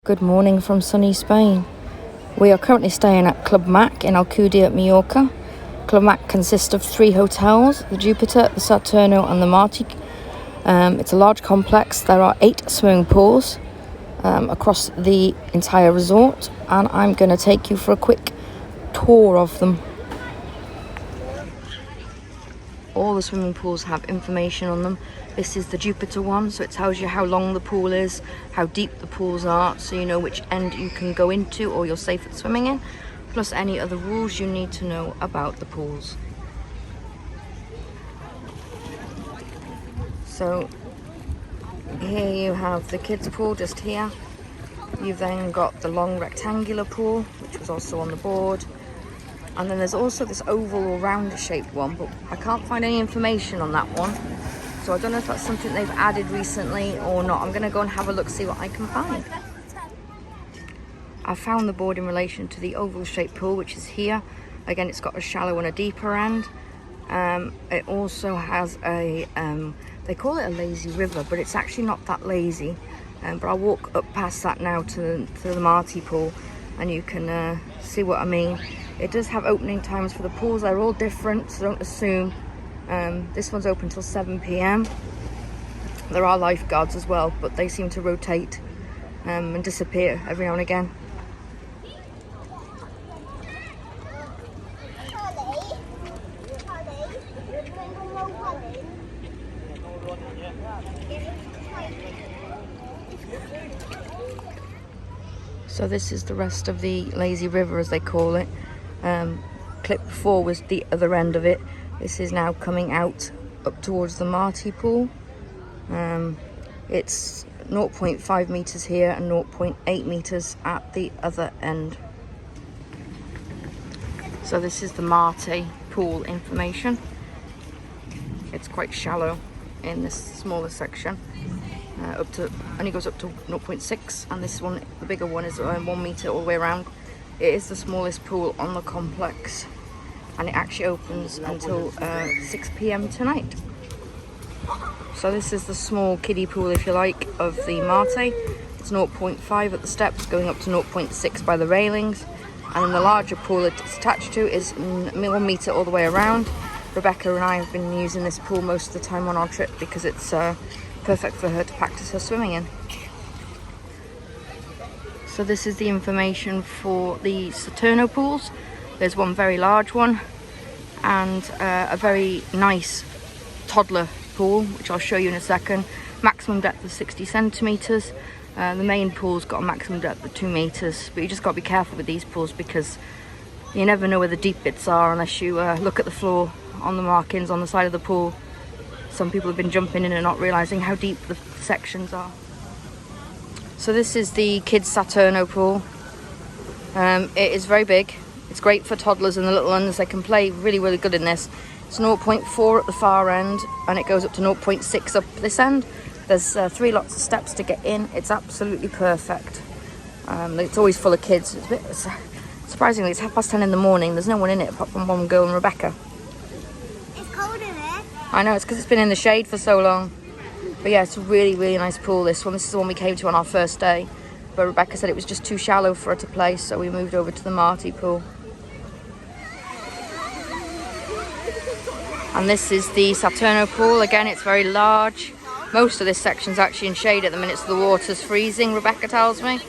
Good morning from sunny Spain. We are currently staying at Club Mac in Alcudia, Mallorca. Club Mac consists of 3 hotels, the Jupiter, the Saturno and the Marty. It's a large complex. There are 8 swimming pools across the entire resort, and I'm going to take you for a quick tour of them. All the swimming pools have information on them. This is the Jupiter one, so it tells you how long the pool is, how deep the pools are, so you know which end you can go into or you're safe at swimming in, plus any other rules you need to know about the pools. So here you have the kids pool just here. You've then got the long rectangular pool, which was also on the board. And then there's also this oval or rounder shaped one, but I can't find any information on that one. So I don't know if that's something they've added recently or not. I'm going to go and have a look, see what I can find. I found the board in relation to the oval shaped pool, which is here. Again, it's got a shallow and a deeper end. It also has a, they call it a lazy river, but it's actually not that lazy. But I'll walk up past that now to the Marty Pool, and you can see what I mean. It does have opening times for the pools. They're all different, so don't assume. This one's open till 7 p.m. There are lifeguards as well, but they seem to rotate and disappear every now and again. So this is the rest of the lazy river, as they call it. Clip 4 was the other end of it. This is now coming out up towards the Marty Pool. It's 0.5 meters here and 0.8 meters at the other end. So this is the Marty Pool information. It's quite shallow in this smaller section. Only goes up to 0.6, and this one, the bigger one, is 1 meter all the way around. It is the smallest pool on the complex, and it actually opens until 6 p.m. tonight. So this is the small kiddie pool, if you like, of the Marty. It's 0.5 at the steps, going up to 0.6 by the railings, and then the larger pool it's attached to is 1 meter all the way around. Rebecca and I have been using this pool most of the time on our trip because it's perfect for her to practice her swimming in. So this is the information for the Saturno pools. There's one very large one and a very nice toddler pool, which I'll show you in a second. Maximum depth of 60 centimeters. The main pool's got a maximum depth of 2 meters, but you just got to be careful with these pools because you never know where the deep bits are unless you look at the floor on the markings on the side of the pool. Some people have been jumping in and not realizing how deep the sections are. So this is the kids Saturno pool. It is very big. It's great for toddlers and the little ones. They can play really, really good in this. It's 0.4 at the far end, and it goes up to 0.6 up this end. There's 3 lots of steps to get in. It's absolutely perfect. It's always full of kids. It's a bit, surprisingly, it's 10:30 in the morning. There's no one in it apart from one girl and Rebecca. It's cold in it. I know, it's because it's been in the shade for so long. But yeah, it's a really, really nice pool, this one. This is the one we came to on our first day. But Rebecca said it was just too shallow for her to play, so we moved over to the Marty Pool. And this is the Saturno pool. Again, it's very large. Most of this section's actually in shade at the minute, so the water's freezing, Rebecca tells me.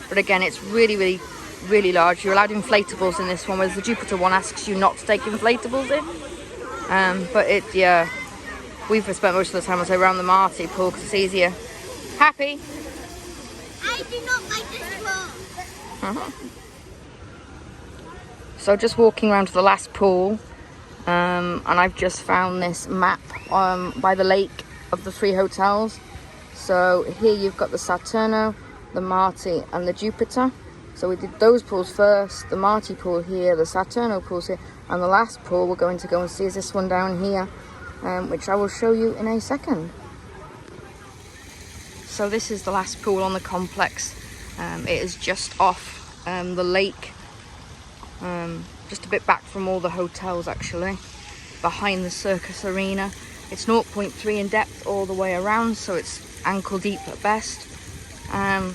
But again, it's really, really, really large. You're allowed inflatables in this one, whereas the Jupiter one asks you not to take inflatables in. Yeah, we've spent most of the time, around the Marty Pool because it's easier. Happy? I do not like this pool. So just walking around to the last pool, and I've just found this map by the lake of the 3 hotels. So here you've got the Saturno, the Marty and the Jupiter. So we did those pools first, the Marty Pool here, the Saturno pools here, and the last pool we're going to go and see is this one down here, which I will show you in a second. So this is the last pool on the complex. It is just off the lake, just a bit back from all the hotels actually, behind the circus arena. It's 0.3 in depth all the way around, so it's ankle deep at best.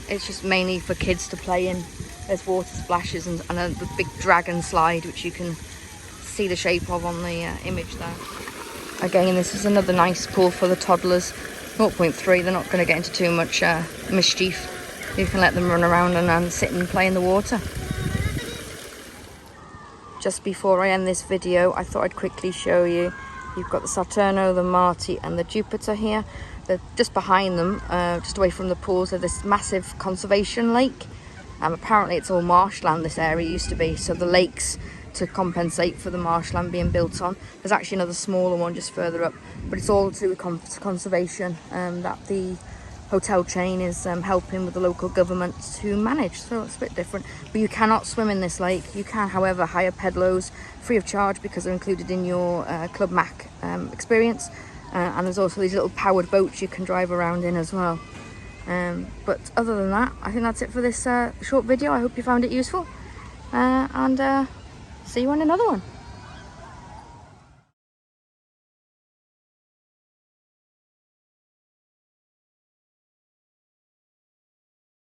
It's just mainly for kids to play in. There's water splashes and the big dragon slide, which you can see the shape of on the image there. Again, this is another nice pool for the toddlers. 0.3, they're not going to get into too much mischief. You can let them run around and sit and play in the water. Just before I end this video, I thought I'd quickly show you. You've got the Saturno, the Marty and the Jupiter here. They're just behind them, just away from the pools, there's this massive conservation lake. Apparently it's all marshland, this area used to be, so the lakes, to compensate for the marshland being built on. There's actually another smaller one just further up, but it's all to do with conservation that the hotel chain is helping with the local government to manage, so it's a bit different. But you cannot swim in this lake. You can, however, hire pedlos free of charge because they're included in your Club Mac experience, and there's also these little powered boats you can drive around in as well. But other than that, I think that's it for this short video. I hope you found it useful, and see you on another one.